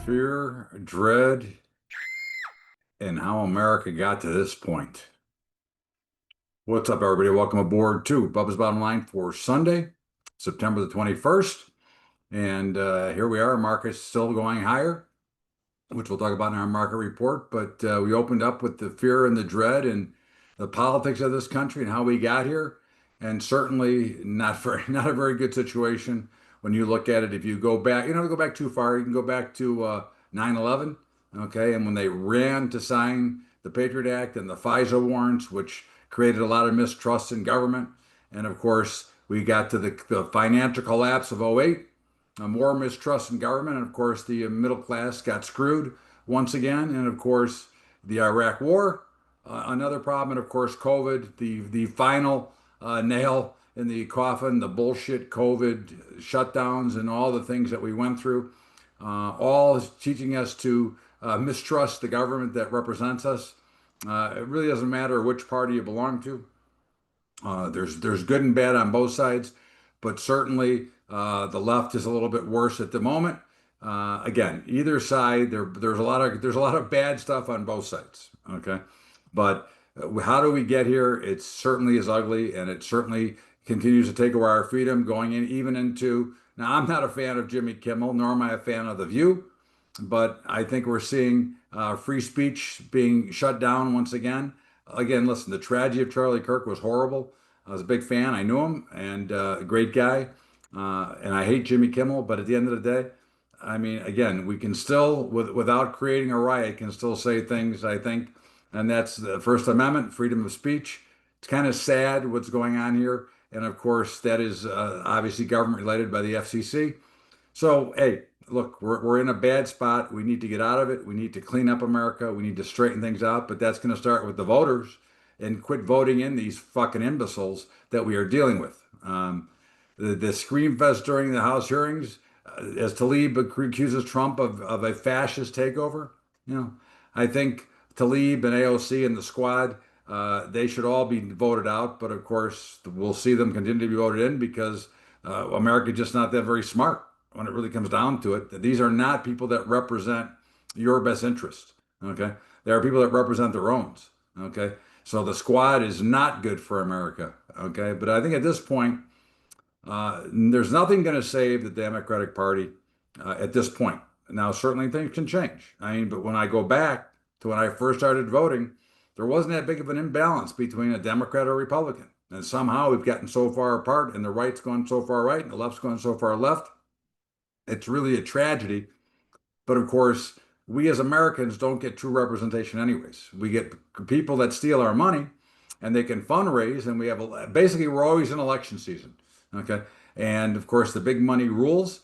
fear, dread, and how America got to this point. What's up, everybody? Welcome aboard to Bubba's Bottom Line for Sunday, September the 21st. And here we are, market's still going higher, which we'll talk about in our market report. But we opened up with the fear and the dread and the politics of this country and how we got here. And certainly not a very good situation when you look at it. If you go back, you don't have to go back too far. You can go back to 9/11, okay? And when they ran to sign the Patriot Act and the FISA warrants, which created a lot of mistrust in government. And of course, we got to the financial collapse of '08, more mistrust in government. And of course, the middle class got screwed once again. And of course, the Iraq War, another problem. And of course, COVID, the final nail in the coffin, the bullshit COVID shutdowns and all the things that we went through, all is teaching us to mistrust the government that represents us. It really doesn't matter which party you belong to. There's good and bad on both sides, but certainly the left is a little bit worse at the moment. Again, either side, there's a lot of bad stuff on both sides. Okay, but how do we get here? It certainly is ugly, and it certainly continues to take away our freedom, going in even into. Now, I'm not a fan of Jimmy Kimmel, nor am I a fan of The View, but I think we're seeing free speech being shut down once again. Again, listen, the tragedy of Charlie Kirk was horrible. I was a big fan. I knew him, and a great guy. And I hate Jimmy Kimmel, but at the end of the day, I mean, again, we can still, without creating a riot, can still say things, I think, and that's the First Amendment, freedom of speech. It's kind of sad what's going on here. And of course, that is obviously government related by the FCC. So, hey, look, we're in a bad spot. We need to get out of it. We need to clean up America. We need to straighten things out. But that's going to start with the voters and quit voting in these fucking imbeciles that we are dealing with. The scream fest during the House hearings, as Tlaib accuses Trump of a fascist takeover, I think Tlaib and AOC and the squad, they should all be voted out. But of course, we'll see them continue to be voted in because America's just not that very smart when it really comes down to it. These are not people that represent your best interest. Okay. There are people that represent their own. Okay. So the squad is not good for America. Okay. But I think at this point, there's nothing going to save the Democratic Party at this point. Now, certainly things can change. I mean, but when I go back to when I first started voting, there wasn't that big of an imbalance between a Democrat or Republican. And somehow we've gotten so far apart, and the right's gone so far right, and the left's gone so far left. It's really a tragedy. But of course, we as Americans don't get true representation anyways. We get people that steal our money and they can fundraise, and we have basically we're always in election season. Okay. And of course, the big money rules,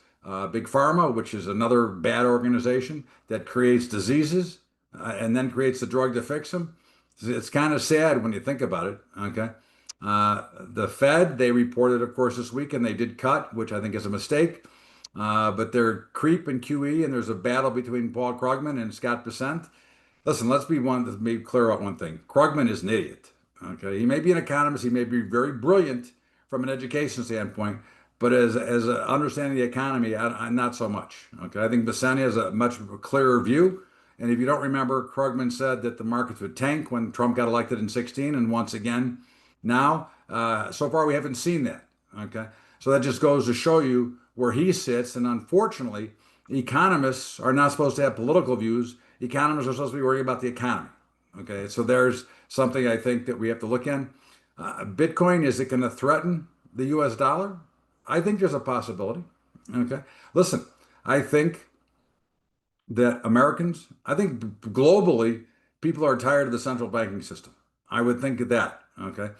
big pharma, which is another bad organization that creates diseases and then creates the drug to fix them. It's kind of sad when you think about it. Okay. The Fed, they reported, of course, this week, and they did cut, which I think is a mistake. But they're creep and QE, and there's a battle between Paul Krugman and Scott Bessent. Listen, let's be clear about one thing. Krugman is an idiot. Okay, he may be an economist, he may be very brilliant from an education standpoint, but as understanding the economy, I'm not so much. Okay, I think Bessent has a much clearer view. And if you don't remember, Krugman said that the markets would tank when Trump got elected in 16, and once again, now so far we haven't seen that. Okay, so that just goes to show you where he sits. And unfortunately, economists are not supposed to have political views. Economists are supposed to be worrying about the economy. Okay, so there's something I think that we have to look in. Bitcoin, is it going to threaten the US dollar? I think there's a possibility. Okay, listen, I think that Americans, I think globally, people are tired of the central banking system. I would think of that. Okay,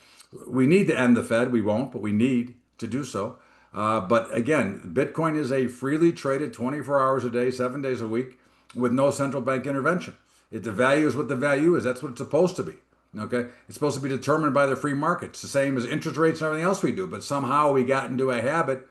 we need to end the Fed. We won't, but we need to do so. But again, Bitcoin is a freely traded 24 hours a day, 7 days a week with no central bank intervention. The value is what the value is. That's what it's supposed to be. Okay. It's supposed to be determined by the free markets, the same as interest rates and everything else we do. But somehow we got into a habit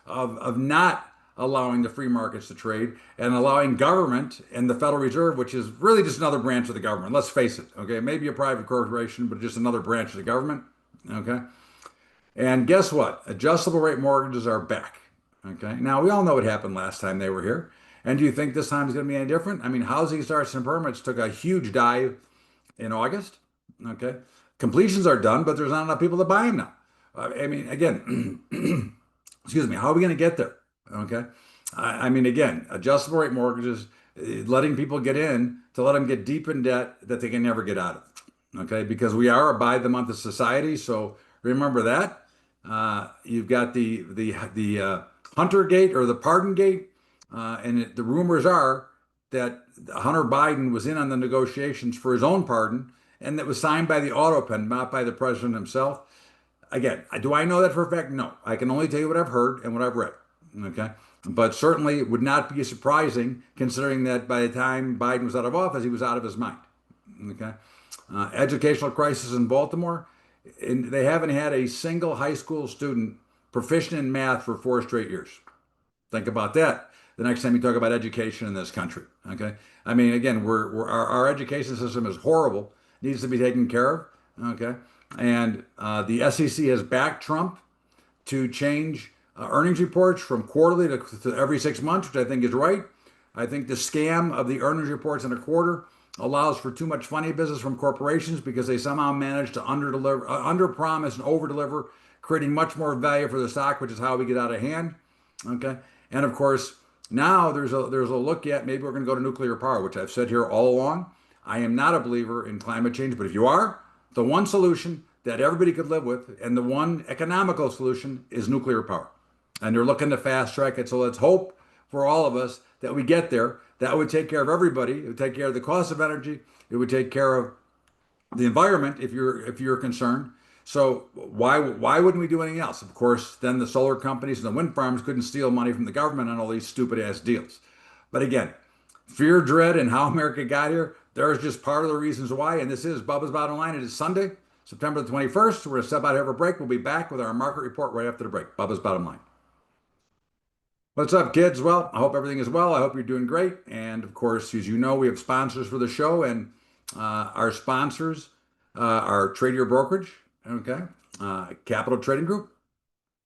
of not allowing the free markets to trade and allowing government and the Federal Reserve, which is really just another branch of the government. Let's face it. Okay. Maybe a private corporation, but just another branch of the government. Okay. And guess what? Adjustable rate mortgages are back. Okay. Now, we all know what happened last time they were here. And do you think this time is going to be any different? I mean, housing starts and permits took a huge dive in August. Okay. Completions are done, but there's not enough people to buy them now. I mean, again, excuse me, how are we going to get there? Okay. I mean, again, adjustable rate mortgages, letting people get in to let them get deep in debt that they can never get out of. Okay. Because we are a by the month of society. So remember that. You've got the Hunter Gate or the Pardon Gate. The rumors are that Hunter Biden was in on the negotiations for his own pardon, and that was signed by the auto pen, not by the president himself. Again, do I know that for a fact? No. I can only tell you what I've heard and what I've read. Okay. But certainly it would not be surprising considering that by the time Biden was out of office, he was out of his mind. Okay. Educational crisis in Baltimore. And they haven't had a single high school student proficient in math for 4 straight years. Think about that the next time you talk about education in this country. Okay. I mean, again, our education system is horrible, needs to be taken care of. Okay. And the SEC has backed Trump to change earnings reports from quarterly to every 6 months, which I think is right. I think the scam of the earnings reports in a quarter allows for too much funny business from corporations because they somehow manage to under promise and over deliver, creating much more value for the stock, which is how we get out of hand. Okay. And of course, now there's a look at maybe we're going to go to nuclear power, which I've said here all along. I am not a believer in climate change, but if you are, the one solution that everybody could live with and the one economical solution is nuclear power. And they're looking to fast track it. So let's hope for all of us that we get there. That would take care of everybody. It would take care of the cost of energy. It would take care of the environment if you're concerned. So why wouldn't we do anything else? Of course, then the solar companies and the wind farms couldn't steal money from the government on all these stupid ass deals. But again, fear, dread, and how America got here, there's just part of the reasons why. And this is Bubba's Bottom Line. It is Sunday, September the 21st. We're going to step out here for a break. We'll be back with our market report right after the break. Bubba's Bottom Line. What's up, kids? Well, I hope everything is well. I hope you're doing great. And of course, as you know, we have sponsors for the show, and our sponsors are TRADIER Brokerage, okay, Capital Trading Group,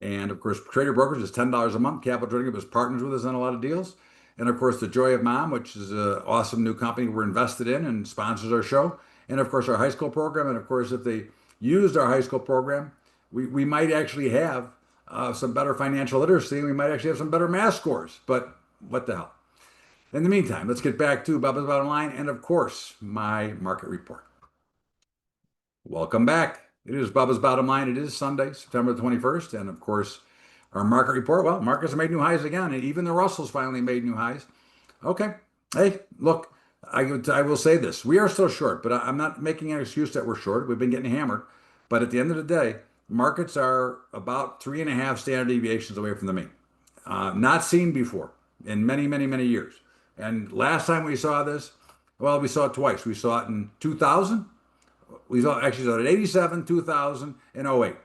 and of course, TRADIER Brokerage is $10 a month. Capital Trading Group is partners with us on a lot of deals, and of course, the Joy of Mom, which is an awesome new company we're invested in and sponsors our show, and of course, our high school program. And of course, if they used our high school program, we might actually have some better financial literacy, and we might actually have some better math scores. But what the hell? In the meantime, let's get back to Bubba's Bottom Line and, of course, my market report. Welcome back. It is Bubba's Bottom Line. It is Sunday, September 21st. And, of course, our market report. Well, markets have made new highs again, and even the Russells finally made new highs. Okay. Hey, look, I will say this. We are still short, but I'm not making an excuse that we're short. We've been getting hammered. But at the end of the day, markets are about 3.5 standard deviations away from the mean. Not seen before in many, many, many years. And last time we saw this, well, we saw it twice. We saw it in 2000. We saw it in 87, 2000, and 08.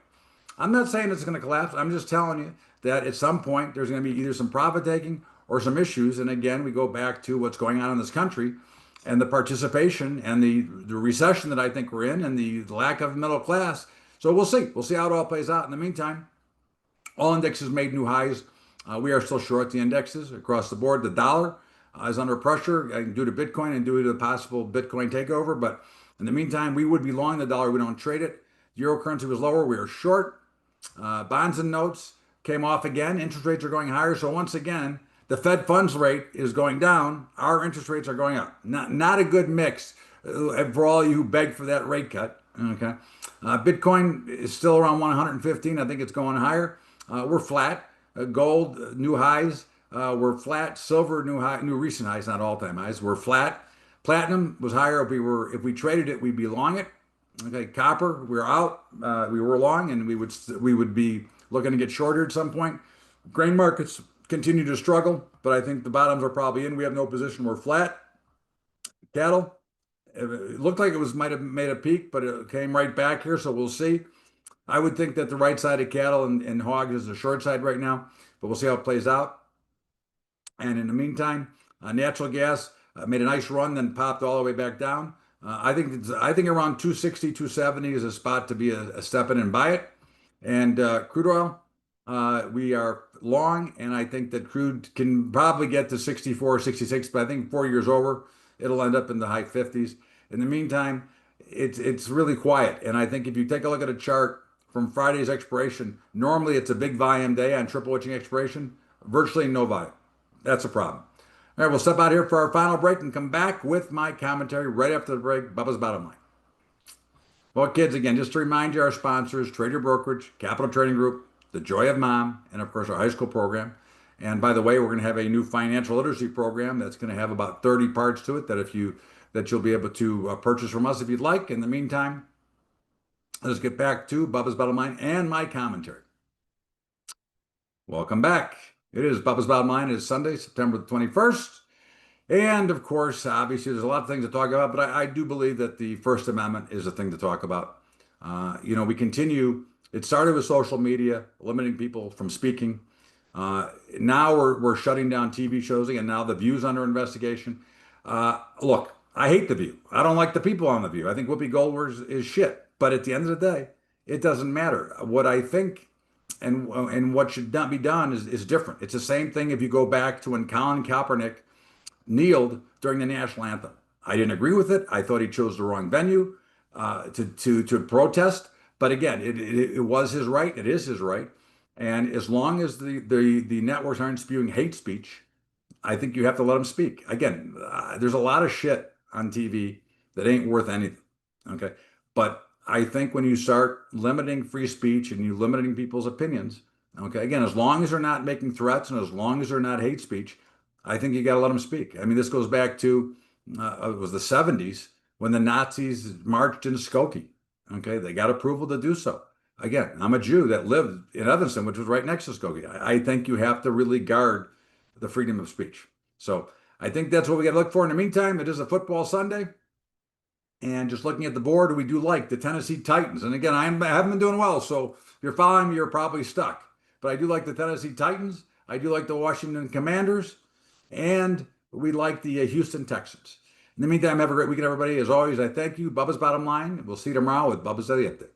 I'm not saying it's going to collapse. I'm just telling you that at some point there's going to be either some profit taking or some issues. And again, we go back to what's going on in this country and the participation and the recession that I think we're in and the lack of middle class. So we'll see. We'll see how it all plays out. In the meantime, all indexes made new highs. We are still short the indexes across the board. The dollar is under pressure due to Bitcoin and due to the possible Bitcoin takeover. But in the meantime, we would be long the dollar. We don't trade it. Euro currency was lower. We are short. Bonds and notes came off again. Interest rates are going higher. So once again, the Fed funds rate is going down. Our interest rates are going up. Not a good mix for all you who beg for that rate cut. Okay. Bitcoin is still around 115. I think it's going higher. We're flat. Gold, new highs. We're flat. Silver, new recent highs, not all-time highs. We're flat. Platinum was higher. If we traded it, we'd be long it. Okay. Copper, we're out. We were long, and we would be looking to get shorter at some point. Grain markets continue to struggle, but I think the bottoms are probably in. We have no position. We're flat. Cattle, it looked like might have made a peak, but it came right back here, so we'll see. I would think that the right side of cattle and hogs is the short side right now, but we'll see how it plays out. And in the meantime, natural gas made a nice run, then popped all the way back down. I think around 260, 270 is a spot to be a step in and buy it. And crude oil, We are long, and I think that crude can probably get to 64, 66, but I think 4 years over, it'll end up in the high 50s. In the meantime, it's really quiet. And I think if you take a look at a chart from Friday's expiration, normally it's a big volume day on triple witching expiration, virtually no volume. That's a problem. All right, we'll step out here for our final break and come back with my commentary right after the break. Bubba's Bottom Line. Well, kids, again, just to remind you, our sponsors, TRADIER Brokerage, Capital Trading Group, The Joy of Mom, and of course, our high school program. And by the way, we're going to have a new financial literacy program that's going to have about 30 parts to it that you'll be able to purchase from us if you'd like. In the meantime, let's get back to Bubba's Bottom Line and my commentary. Welcome back. It is Bubba's Bottom Line. It is Sunday, September the 21st. And of course, obviously, there's a lot of things to talk about, but I do believe that the First Amendment is a thing to talk about. We continue. It started with social media, limiting people from speaking. Now we're shutting down TV shows, and now The View's under investigation. Look, I hate The View. I don't like the people on The View. I think Whoopi Goldberg is shit. But at the end of the day, it doesn't matter. What I think and what should not be done is different. It's the same thing if you go back to when Colin Kaepernick kneeled during the national anthem. I didn't agree with it. I thought he chose the wrong venue to protest. But again, it was his right. It is his right. And as long as the networks aren't spewing hate speech, I think you have to let them speak. Again, there's a lot of shit on TV that ain't worth anything. Okay. But I think when you start limiting free speech and you limiting people's opinions, okay, again, as long as they're not making threats and as long as they're not hate speech, I think you got to let them speak. I mean, this goes back to it was the 70s when the Nazis marched in Skokie. Okay, they got approval to do so. Again, I'm a Jew that lived in Evanston, which was right next to Skokie. I think you have to really guard the freedom of speech. So I think that's what we got to look for. In the meantime, it is a football Sunday. And just looking at the board, we do like the Tennessee Titans. And again, I haven't been doing well. So if you're following me, you're probably stuck. But I do like the Tennessee Titans. I do like the Washington Commanders. And we like the Houston Texans. In the meantime, have a great weekend, everybody. As always, I thank you. Bubba's Bottom Line. We'll see you tomorrow with Bubba's Daily Update.